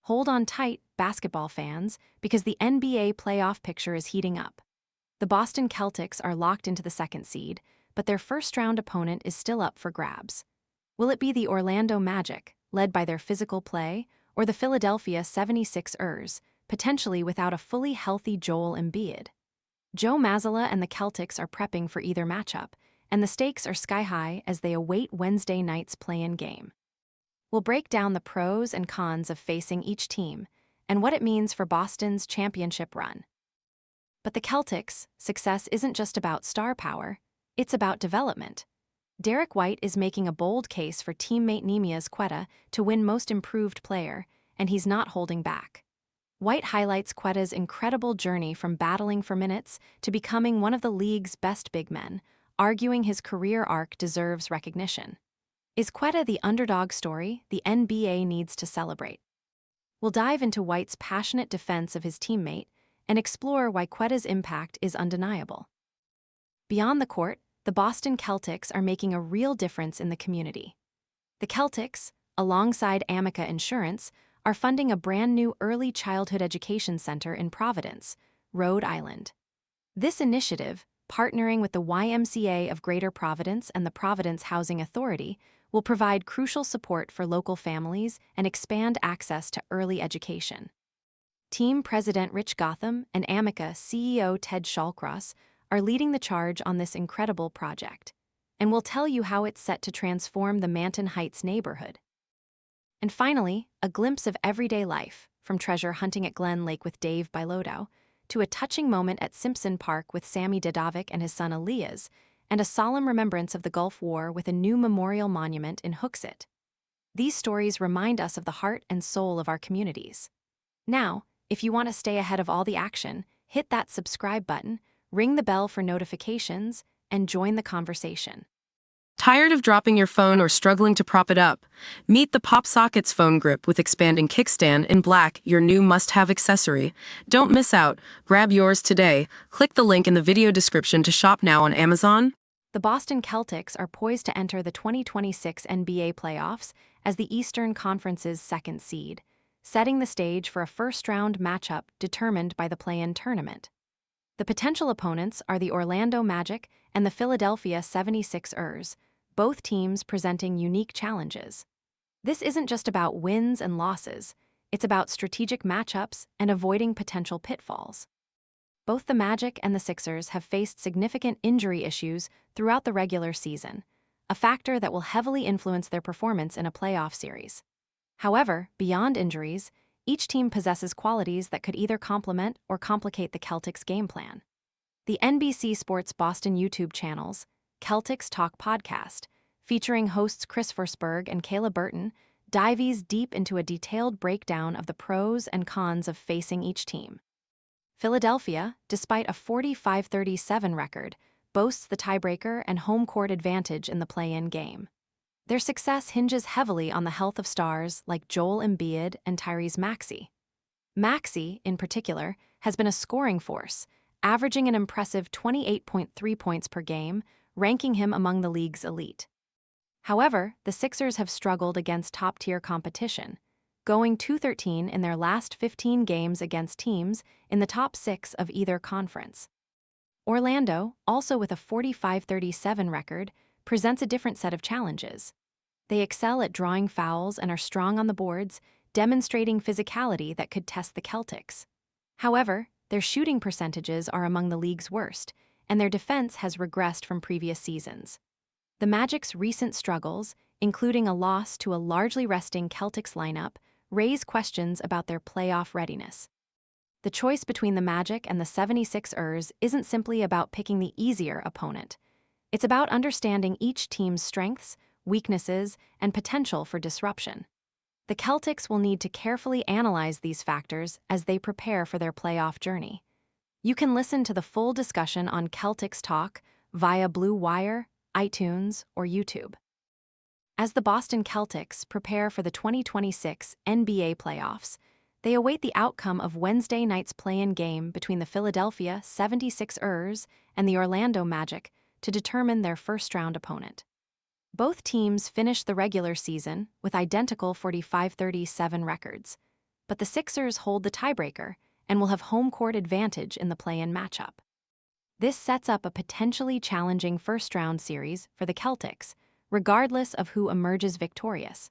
Hold on tight, basketball fans, because the NBA playoff picture is heating up. The Boston Celtics are locked into the second seed, but their first-round opponent is still up for grabs. Will it be the Orlando Magic, led by their physical play, or the Philadelphia 76ers, potentially without a fully healthy Joel Embiid? Joe Mazzulla and the Celtics are prepping for either matchup, and the stakes are sky-high as they await Wednesday night's play-in game. We'll break down the pros and cons of facing each team and what it means for Boston's championship run. But the Celtics' success isn't just about star power, it's about development. Derrick White is making a bold case for teammate Neemias Queta to win Most Improved Player, and he's not holding back. White highlights Queta's incredible journey from battling for minutes to becoming one of the league's best big men, arguing his career arc deserves recognition. Is Queta the underdog story the NBA needs to celebrate? We'll dive into White's passionate defense of his teammate and explore why Queta's impact is undeniable. Beyond the court, the Boston Celtics are making a real difference in the community. The Celtics, alongside Amica Insurance, are funding a brand new early childhood education center in Providence, Rhode Island. This initiative, partnering with the YMCA of Greater Providence and the Providence Housing Authority, will provide crucial support for local families and expand access to early education. Team President Rich Gotham and Amica CEO Ted Shallcross are leading the charge on this incredible project, and will tell you how it's set to transform the Manton Heights neighborhood. And finally, a glimpse of everyday life, from treasure hunting at Glen Lake with Dave Bilodeau, to a touching moment at Simpson Park with Sammy Dedovic and his son Elias, and a solemn remembrance of the Gulf War with a new memorial monument in Hooksett. These stories remind us of the heart and soul of our communities. Now, if you want to stay ahead of all the action, hit that subscribe button, ring the bell for notifications, and join the conversation. Tired of dropping your phone or struggling to prop it up? Meet the PopSockets phone grip with expanding kickstand in black, your new must-have accessory. Don't miss out. Grab yours today. Click the link in the video description to shop now on Amazon. The Boston Celtics are poised to enter the 2026 NBA playoffs as the Eastern Conference's second seed, setting the stage for a first-round matchup determined by the play-in tournament. The potential opponents are the Orlando Magic and the Philadelphia 76ers, both teams presenting unique challenges. This isn't just about wins and losses, it's about strategic matchups and avoiding potential pitfalls. Both the Magic and the Sixers have faced significant injury issues throughout the regular season, a factor that will heavily influence their performance in a playoff series. However, beyond injuries, each team possesses qualities that could either complement or complicate the Celtics' game plan. The NBC Sports Boston YouTube channel's Celtics Talk podcast, featuring hosts Chris Forsberg and Kayla Burton, dives deep into a detailed breakdown of the pros and cons of facing each team. Philadelphia, despite a 45-37 record, boasts the tiebreaker and home court advantage in the play-in game. Their success hinges heavily on the health of stars like Joel Embiid and Tyrese Maxey. Maxey, in particular, has been a scoring force, averaging an impressive 28.3 points per game, ranking him among the league's elite. However, the Sixers have struggled against top-tier competition, going 2-13 in their last 15 games against teams in the top 6 of either conference. Orlando, also with a 45-37 record, presents a different set of challenges. They excel at drawing fouls and are strong on the boards, demonstrating physicality that could test the Celtics. However, their shooting percentages are among the league's worst, and their defense has regressed from previous seasons. The Magic's recent struggles, including a loss to a largely resting Celtics lineup, raise questions about their playoff readiness. The choice between the Magic and the 76ers isn't simply about picking the easier opponent. It's about understanding each team's strengths, weaknesses, and potential for disruption. The Celtics will need to carefully analyze these factors as they prepare for their playoff journey. You can listen to the full discussion on Celtics Talk via Blue Wire, iTunes, or YouTube. As the Boston Celtics prepare for the 2026 NBA playoffs, they await the outcome of Wednesday night's play-in game between the Philadelphia 76ers and the Orlando Magic to determine their first-round opponent. Both teams finished the regular season with identical 45-37 records, but the Sixers hold the tiebreaker and will have home court advantage in the play-in matchup. This sets up a potentially challenging first-round series for the Celtics, regardless of who emerges victorious.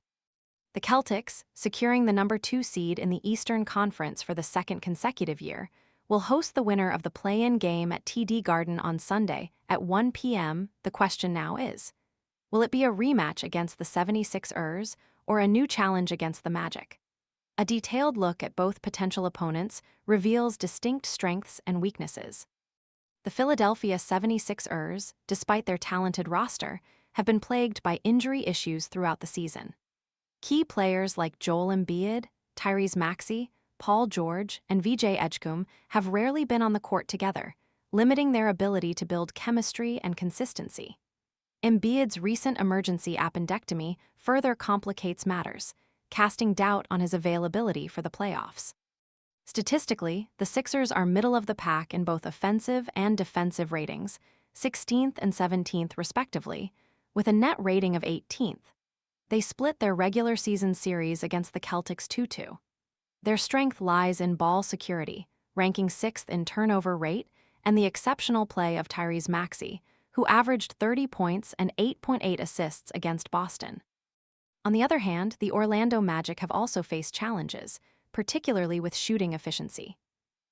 The Celtics, securing the number 2 seed in the Eastern Conference for the second consecutive year, will host the winner of the play-in game at TD Garden on Sunday at 1 p.m. The question now is, will it be a rematch against the 76ers or a new challenge against the Magic? A detailed look at both potential opponents reveals distinct strengths and weaknesses. The Philadelphia 76ers, despite their talented roster, have been plagued by injury issues throughout the season. Key players like Joel Embiid, Tyrese Maxey, Paul George, and VJ Edgecombe have rarely been on the court together, limiting their ability to build chemistry and consistency. Embiid's recent emergency appendectomy further complicates matters, casting doubt on his availability for the playoffs. Statistically, the Sixers are middle of the pack in both offensive and defensive ratings, 16th and 17th respectively, with a net rating of 18th. They split their regular season series against the Celtics 2-2. Their strength lies in ball security, ranking 6th in turnover rate, and the exceptional play of Tyrese Maxey, who averaged 30 points and 8.8 assists against Boston. On the other hand, the Orlando Magic have also faced challenges, particularly with shooting efficiency.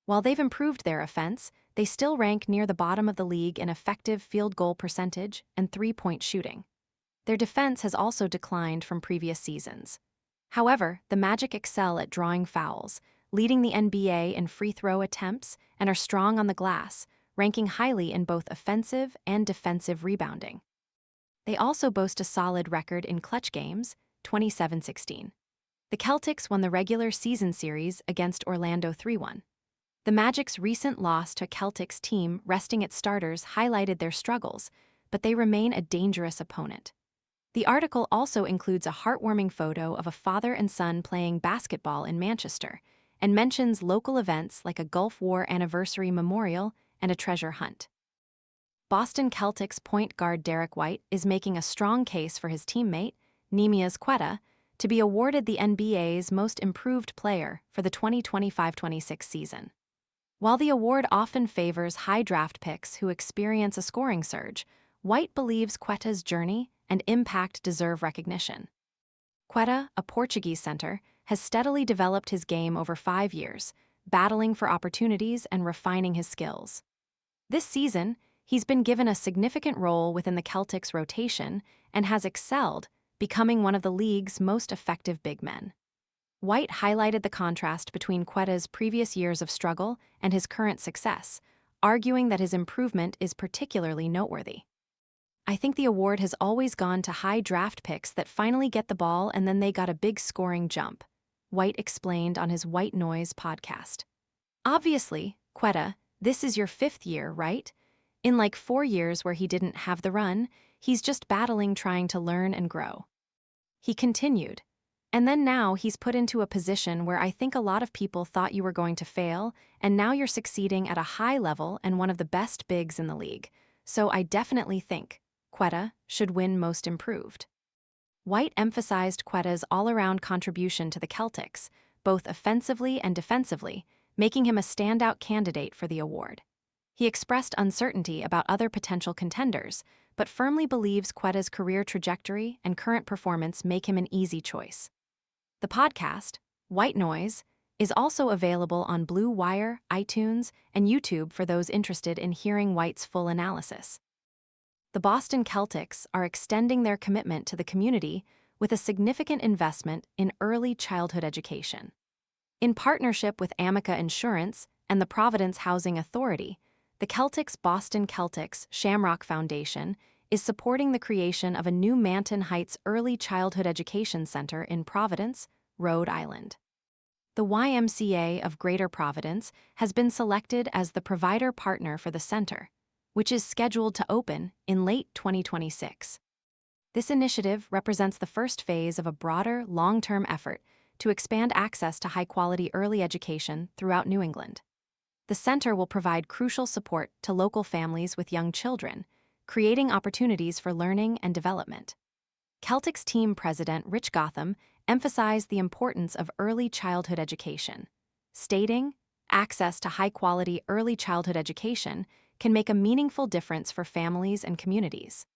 While they've improved their offense, they still rank near the bottom of the league in effective field goal percentage and three-point shooting. Their defense has also declined from previous seasons. However, the Magic excel at drawing fouls, leading the NBA in free throw attempts, and are strong on the glass, ranking highly in both offensive and defensive rebounding. They also boast a solid record in clutch games, 27-16. The Celtics won the regular season series against Orlando 3-1. The Magic's recent loss to a Celtics team resting its starters highlighted their struggles, but they remain a dangerous opponent. The article also includes a heartwarming photo of a father and son playing basketball in Manchester and mentions local events like a Gulf War anniversary memorial and a treasure hunt. Boston Celtics point guard Derrick White is making a strong case for his teammate, Neemias Queta, to be awarded the NBA's Most Improved Player for the 2025-26 season. While the award often favors high draft picks who experience a scoring surge, White believes Queta's journey and impact deserve recognition. Queta, a Portuguese center, has steadily developed his game over 5 years, battling for opportunities and refining his skills. This season, he's been given a significant role within the Celtics' rotation and has excelled, becoming one of the league's most effective big men. White highlighted the contrast between Queta's previous years of struggle and his current success, arguing that his improvement is particularly noteworthy. I think the award has always gone to high draft picks that finally get the ball and then they got a big scoring jump, White explained on his White Noise podcast. Obviously, Queta, this is your 5th year, right? In like 4 years where he didn't have the run, he's just battling trying to learn and grow. He continued, and then now he's put into a position where I think a lot of people thought you were going to fail, and now you're succeeding at a high level and one of the best bigs in the league. So I definitely think Queta should win Most Improved. White emphasized Queta's all-around contribution to the Celtics, both offensively and defensively, making him a standout candidate for the award. He expressed uncertainty about other potential contenders, but firmly believes Queta's career trajectory and current performance make him an easy choice. The podcast, White Noise, is also available on Blue Wire, iTunes, and YouTube for those interested in hearing White's full analysis. The Boston Celtics are extending their commitment to the community with a significant investment in early childhood education. In partnership with Amica Insurance and the Providence Housing Authority, the Celtics Boston Celtics Shamrock Foundation is supporting the creation of a new Manton Heights Early Childhood Education Center in Providence, Rhode Island. The YMCA of Greater Providence has been selected as the provider partner for the center, which is scheduled to open in late 2026. This initiative represents the first phase of a broader, long-term effort to expand access to high-quality early education throughout New England. The center will provide crucial support to local families with young children, creating opportunities for learning and development. Celtics team president Rich Gotham emphasized the importance of early childhood education, stating, "Access to high-quality early childhood education can make a meaningful difference for families and communities."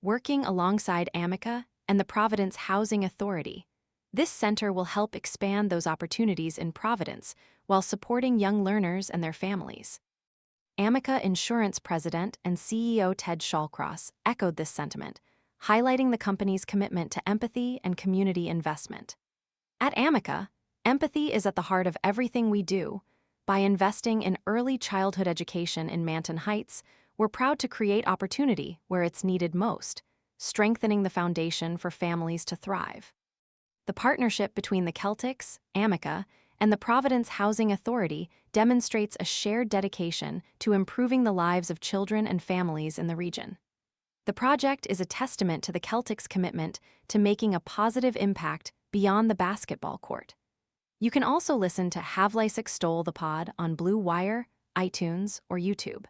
Working alongside Amica and the Providence Housing Authority, this center will help expand those opportunities in Providence while supporting young learners and their families. Amica Insurance President and CEO Ted Shawcross echoed this sentiment, highlighting the company's commitment to empathy and community investment. At Amica, empathy is at the heart of everything we do. By investing in early childhood education in Manton Heights, we're proud to create opportunity where it's needed most, strengthening the foundation for families to thrive. The partnership between the Celtics, Amica, and the Providence Housing Authority demonstrates a shared dedication to improving the lives of children and families in the region. The project is a testament to the Celtics' commitment to making a positive impact beyond the basketball court. You can also listen to Have Lysick Stole the Pod on Blue Wire, iTunes, or YouTube.